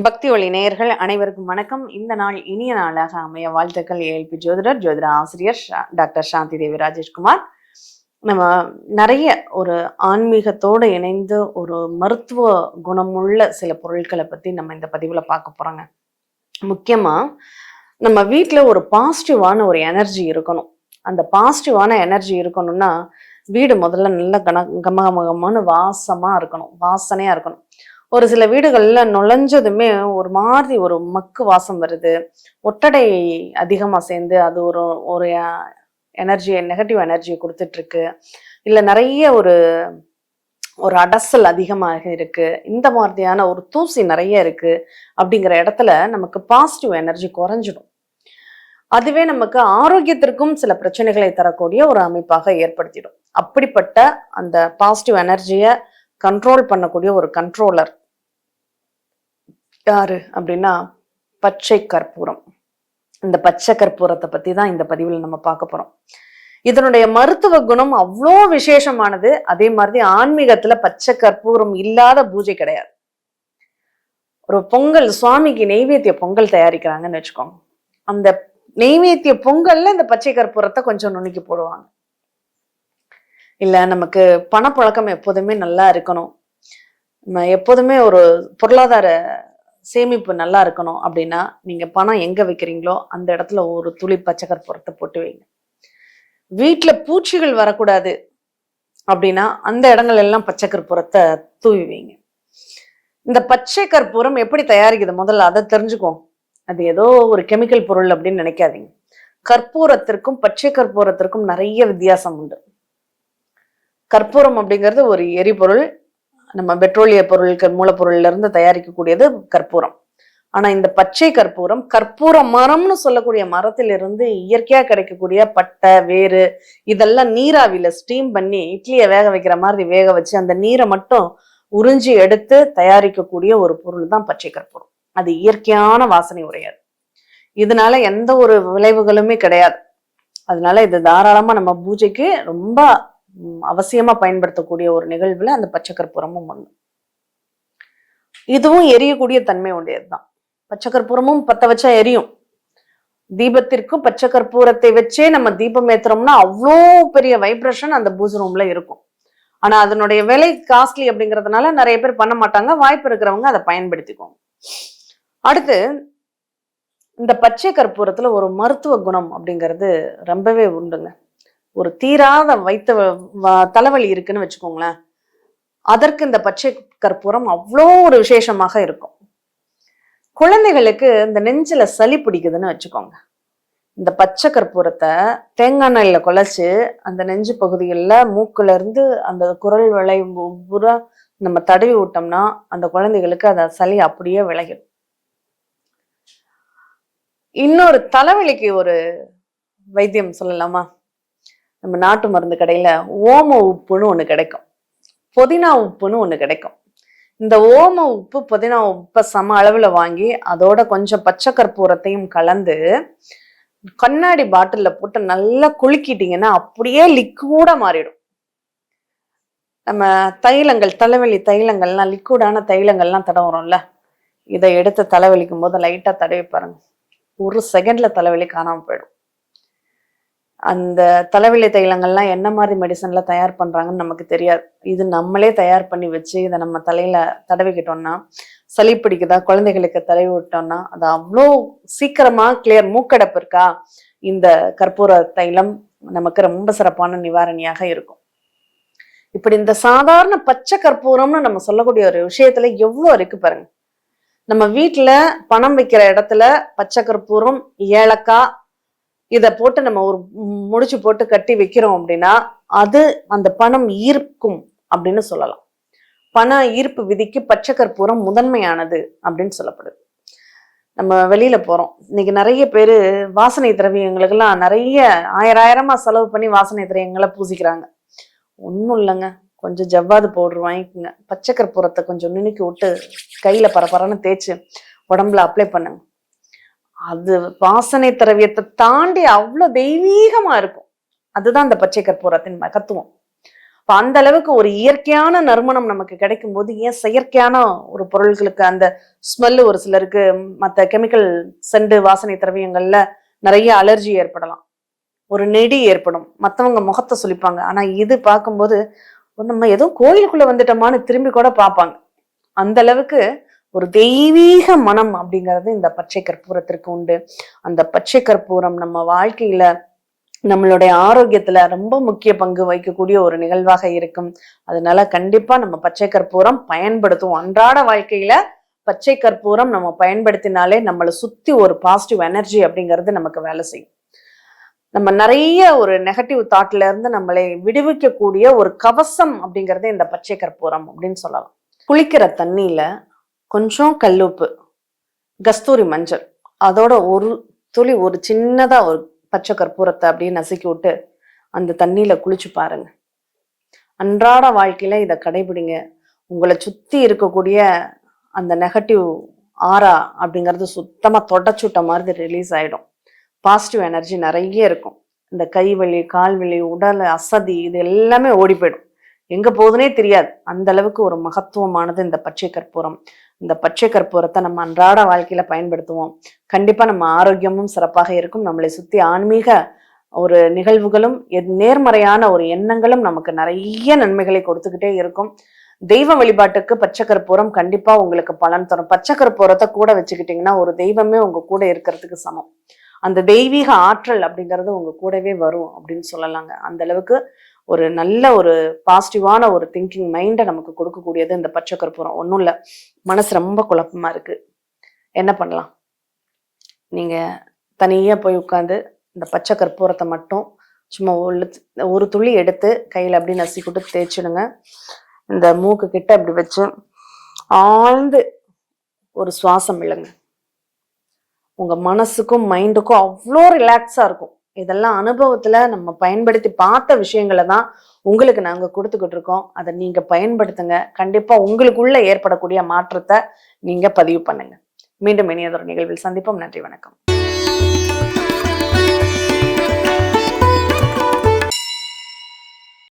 பக்தி ஒளி நேயர்கள் அனைவருக்கும் வணக்கம். இந்த நாள் இனிய நாளாக அமைய வாழ்த்துக்கள். ஏஎல்பி ஜோதிடர், ஜோதிட ஆசிரியர் டாக்டர் சாந்தி தேவி ராஜேஷ்குமார். நம்ம நிறைய ஒரு ஆன்மீகத்தோடு இணைந்து ஒரு மருத்துவ குணமுள்ள சில பொருட்களை பத்தி நம்ம இந்த பதிவுல பார்க்க போறோங்க. முக்கியமா நம்ம வீட்டுல ஒரு பாசிட்டிவான ஒரு எனர்ஜி இருக்கணும். அந்த பாசிட்டிவான எனர்ஜி இருக்கணும்னா வீடு முதல்ல நல்ல கமகமகமான வாசமா இருக்கணும், வாசனையா இருக்கணும். ஒரு சில வீடுகள்ல நுழைஞ்சதுமே ஒரு மாதிரி ஒரு மக்கு வாசம் வருது, ஒட்டடை அதிகமா சேர்ந்து அது ஒரு ஒரு எனர்ஜியை, நெகட்டிவ் எனர்ஜியை கொடுத்துட்டு இருக்கு, இல்ல நிறைய ஒரு ஒரு அடசல் அதிகமாக இருக்கு, இந்த மாதிரியான ஒரு தூசி நிறைய இருக்கு அப்படிங்கிற இடத்துல நமக்கு பாசிட்டிவ் எனர்ஜி குறைஞ்சிடும். அதுவே நமக்கு ஆரோக்கியத்திற்கும் சில பிரச்சனைகளை தரக்கூடிய ஒரு அமைப்பாக ஏற்படுத்திடும். அப்படிப்பட்ட அந்த பாசிட்டிவ் எனர்ஜியை கண்ட்ரோல் பண்ணக்கூடிய ஒரு கண்ட்ரோலர் யாரு அப்படின்னா பச்சை கற்பூரம். இந்த பச்சை கற்பூரத்தை பத்தி தான் இந்த பதிவில் நம்ம பார்க்க போறோம். இதனுடைய மருத்துவ குணம் அவ்வளோ விசேஷமானது. அதே மாதிரி ஆன்மீகத்துல பச்சை கற்பூரம் இல்லாத பூஜை கிடையாது. ஒரு பொங்கல், சுவாமிக்கு நெய்வேத்திய பொங்கல் தயாரிக்கிறாங்கன்னு வச்சுக்கோங்க. அந்த நெய்வேத்திய பொங்கல்ல இந்த பச்சை கற்பூரத்தை கொஞ்சம் நுணுக்கி போடுவாங்க. இல்ல நமக்கு பணப்புழக்கம் எப்போதுமே நல்லா இருக்கணும், எப்போதுமே ஒரு பொருளாதார சேமிப்பு நல்லா இருக்கணும் அப்படின்னா நீங்க பணம் எங்க வைக்கிறீங்களோ அந்த இடத்துல ஒரு துளி பச்சை கற்பூரத்தை போட்டு வைங்க. வீட்டுல பூச்சிகள் வரக்கூடாது அப்படின்னா அந்த இடங்கள் எல்லாம் பச்சை கற்பூரத்தை தூவி வைங்க. இந்த பச்சை கற்பூரம் எப்படி தயாரிக்குது முதல்ல அதை தெரிஞ்சுக்கோ. அது ஏதோ ஒரு கெமிக்கல் பொருள் அப்படின்னு நினைக்காதீங்க. கற்பூரத்திற்கும் பச்சை கற்பூரத்திற்கும் நிறைய வித்தியாசம் உண்டு. கற்பூரம் அப்படிங்கிறது ஒரு எரிபொருள், நம்ம பெட்ரோலிய பொருட்கள் மூலப்பொருள்ல இருந்து தயாரிக்கக்கூடியது கற்பூரம். ஆனா இந்த பச்சை கற்பூரம், கற்பூர மரம்னு சொல்லக்கூடிய மரத்திலிருந்து இயற்கையா கிடைக்கக்கூடிய பட்டை, வேறு இதெல்லாம் நீராவில ஸ்டீம் பண்ணி இட்லியை வேக வைக்கிற மாதிரி வேக வச்சு அந்த நீரை மட்டும் உறிஞ்சி எடுத்து தயாரிக்கக்கூடிய ஒரு பொருள் தான் பச்சை கற்பூரம். அது இயற்கையான வாசனை உடையது. இதனால எந்த ஒரு விளைவுகளுமே கிடையாது. அதனால இது தாராளமா நம்ம பூஜைக்கு ரொம்ப அவசியமா பயன்படுத்தக்கூடிய ஒரு நிகழ்வுல அந்த பச்சை கற்பூரமும் ஒண்ணு. இதுவும் எரியக்கூடிய தன்மை உடையதுதான். பச்சை கற்பூரமும் பத்த வச்சா எரியும். தீபத்திற்கும் பச்சை கற்பூரத்தை வச்சே நம்ம தீபம் ஏத்துறோம்னா அவ்வளோ பெரிய வைப்ரேஷன் அந்த பூஜை ரூம்ல இருக்கும். ஆனா அதனுடைய விலை காஸ்ட்லி அப்படிங்கிறதுனால நிறைய பேர் பண்ண மாட்டாங்க. வாய்ப்பு இருக்கிறவங்க அதை பயன்படுத்திக்கோங்க. அடுத்து இந்த பச்சை கற்பூரத்துல ஒரு மருத்துவ குணம் அப்படிங்கிறது ரொம்பவே உண்டுங்க. ஒரு தீராத தலைவலி இருக்குன்னு வச்சுக்கோங்களேன், அதற்கு இந்த பச்சை கற்பூரம் அவ்வளோ ஒரு விசேஷமாக இருக்கும். குழந்தைகளுக்கு இந்த நெஞ்சில சளி பிடிக்குதுன்னு வச்சுக்கோங்க, இந்த பச்சை கற்பூரத்தை தேங்காய் எண்ணெயில குழைச்சு அந்த நெஞ்சு பகுதிகளில் மூக்குல இருந்து அந்த குரல் விளை பூரா நம்ம தடவி விட்டோம்னா அந்த குழந்தைகளுக்கு அந்த சளி அப்படியே விலகிடும். இன்னொரு தலைவலிக்கு ஒரு வைத்தியம் சொல்லலாமா? நம்ம நாட்டு மருந்து கடையில ஓம உப்புன்னு ஒண்ணு கிடைக்கும், புதினா உப்புன்னு ஒண்ணு கிடைக்கும். இந்த ஓம உப்பு புதினா உப்பை சம அளவுல வாங்கி அதோட கொஞ்சம் பச்சை கற்பூரத்தையும் கலந்து கண்ணாடி பாட்டில்ல போட்டு நல்லா குலுக்கிட்டீங்கன்னா அப்படியே லிக்விடா மாறிடும். நம்ம தைலங்கள், தலைவலி தைலங்கள்லாம், லிக்விடான தைலங்கள்லாம் தடவுறோம்ல, இதை எடுத்து தலைவலிக்கும் போது லைட்டா தடவி பாருங்க, ஒரு செகண்ட்ல தலைவலி காணாம போயிடும். அந்த தலைவலி தைலங்கள்லாம் என்ன மாதிரி மெடிசன்ல தயார் பண்றாங்கன்னு நமக்கு தெரியாது. இது நம்மளே தயார் பண்ணி வச்சு இதை நம்ம தலையில தடவிக்கிட்டோம்னா, சளி பிடிக்குதா குழந்தைகளுக்கு தடவி விட்டோம்னா அது அவ்வளோ சீக்கிரமா கிளியர். மூக்கடைப்பு இருக்கா, இந்த கற்பூர தைலம் நமக்கு ரொம்ப சிறப்பான நிவாரணியாக இருக்கும். இப்படி இந்த சாதாரண பச்சை கற்பூரம்னு நம்ம சொல்லக்கூடிய ஒரு விஷயத்துல எவ்வளவு இருக்கு பாருங்க. நம்ம வீட்டுல பணம் வைக்கிற இடத்துல பச்சை கற்பூரம், ஏலக்காய் இதை போட்டு நம்ம ஒரு முடிச்சு போட்டு கட்டி வைக்கிறோம் அப்படின்னா அது அந்த பணம் ஈர்க்கும் அப்படின்னு சொல்லலாம். பண ஈர்ப்பு விதிக்கு பச்சை கற்பூரம் முதன்மையானது அப்படின்னு சொல்லப்படுது. நம்ம வெளியில போறோம், இன்னைக்கு நிறைய பேரு வாசனை திரவியங்களுக்கெல்லாம் நிறைய ஆயிரமா செலவு பண்ணி வாசனை திரவியங்களை பூசிக்கிறாங்க. ஒன்றும் இல்லைங்க, கொஞ்சம் ஜவ்வாது பவுடர் வாங்கிக்கோங்க, பச்சை கற்பூரத்தை கொஞ்சம் நுணுக்கி விட்டு கையில பரபரன்னு தேய்ச்சி உடம்புல அப்ளை பண்ணுங்க. அது வாசனை திரவியத்தை தாண்டி அவ்வளவு தெய்வீகமா இருக்கும். அதுதான் அந்த பச்சை கற்பூரத்தின் மகத்துவம். இப்ப அந்த அளவுக்கு ஒரு இயற்கையான நறுமணம் நமக்கு கிடைக்கும் போது ஏன் செயற்கையான ஒரு பொருள்களுக்கு அந்த ஸ்மெல்லு ஒரு சிலருக்கு மற்ற கெமிக்கல் செண்டு வாசனை திரவியங்கள்ல நிறைய அலர்ஜி ஏற்படலாம், ஒரு நெடி ஏற்படும், மற்றவங்க முகத்தை சொல்லிப்பாங்க. ஆனா இது பார்க்கும்போது நம்ம ஏதோ கோயிலுக்குள்ள வந்துட்டோமான்னு திரும்பி கூட பார்ப்பாங்க. அந்த அளவுக்கு ஒரு தெய்வீக மனம் அப்படிங்கிறது இந்த பச்சை கற்பூரத்திற்கு உண்டு. அந்த பச்சை கற்பூரம் நம்ம வாழ்க்கையில நம்மளுடைய ஆரோக்கியத்துல ரொம்ப முக்கிய பங்கு வகிக்கக்கூடிய ஒரு நிகழ்வாக இருக்கும். அதனால கண்டிப்பா நம்ம பச்சை கற்பூரம் பயன்படுத்துவோம். அன்றாட வாழ்க்கையில பச்சை கற்பூரம் நம்ம பயன்படுத்தினாலே நம்மளை சுத்தி ஒரு பாசிட்டிவ் எனர்ஜி அப்படிங்கிறது நமக்கு வேலை செய்யும். நம்ம நிறைய ஒரு நெகட்டிவ் தாட்ல இருந்து நம்மளை விடுவிக்கக்கூடிய ஒரு கவசம் அப்படிங்கறது இந்த பச்சை கற்பூரம் அப்படின்னு சொல்லலாம். குளிக்கிற தண்ணியில கொஞ்சம் கல்லுப்பு, கஸ்தூரி மஞ்சள், அதோட ஒரு துளி ஒரு சின்னதா ஒரு பச்சை கற்பூரத்தை அப்படியே நசுக்கி விட்டு அந்த தண்ணியில குளிச்சு பாருங்க. அன்றாட வாழ்க்கையில இதை கடைபிடிங்க. உங்களை சுத்தி இருக்கக்கூடிய அந்த நெகட்டிவ் ஆரா அப்படிங்கிறது சுத்தமா தொடச்சுட்ட மாதிரி ரிலீஸ் ஆயிடும். பாசிட்டிவ் எனர்ஜி நிறைய இருக்கும். இந்த கைவலி, கால்வலி, உடல் அசதி இது எல்லாமே ஓடி போயிடும். எங்க போகுதுன்னே தெரியாது. அந்த அளவுக்கு ஒரு மகத்துவமானது இந்த பச்சை கற்பூரம். இந்த பச்சை கற்பூரத்தை நம்ம அன்றாட வாழ்க்கையில பயன்படுத்துவோம். கண்டிப்பா நம்ம ஆரோக்கியமும் சிறப்பாக இருக்கும். நம்மளை சுத்தி ஆன்மீக ஒரு நிகழ்வுகளும் நேர்மறையான ஒரு எண்ணங்களும் நமக்கு நிறைய நன்மைகளை கொடுத்துக்கிட்டே இருக்கும். தெய்வ வழிபாட்டுக்கு பச்சை கற்பூரம் கண்டிப்பா உங்களுக்கு பலன் தரும். பச்சை கற்பூரத்தை கூட வச்சுக்கிட்டீங்கன்னா ஒரு தெய்வமே உங்க கூட இருக்கிறதுக்கு சமம். அந்த தெய்வீக ஆற்றல் அப்படிங்கிறது உங்க கூடவே வரும் அப்படின்னு சொல்லலாங்க. அந்த அளவுக்கு ஒரு நல்ல ஒரு பாசிட்டிவான ஒரு திங்கிங் மைண்டை நமக்கு கொடுக்கக்கூடியது இந்த பச்சை கற்பூரம். ஒன்றும் இல்லை, மனசு ரொம்ப குழப்பமா இருக்கு, என்ன பண்ணலாம்? நீங்க தனியா போய் உட்காந்து இந்த பச்சை கற்பூரத்தை மட்டும் சும்மா ஒரு துளி எடுத்து கையில அப்படி நசிக்கிட்டு தேய்ச்சிடுங்க. இந்த மூக்கு கிட்ட அப்படி வச்சு ஆழ்ந்து ஒரு சுவாசம் இல்லைங்க. உங்க மனசுக்கும் மைண்டுக்கும் அவ்வளோ ரிலாக்ஸா இருக்கும். இதெல்லாம் அனுபவத்துல நம்ம பயன்படுத்தி பார்த்த விஷயங்களை தான் உங்களுக்கு நாங்க கொடுத்துக்கிட்டு இருக்கோம். அதை நீங்க பயன்படுத்துங்க. கண்டிப்பா உங்களுக்குள்ள ஏற்படக்கூடிய மாற்றத்தை நீங்க பதிவு பண்ணுங்க. மீண்டும் இனியதொரு நிகழ்வில் சந்திப்போம். நன்றி, வணக்கம்.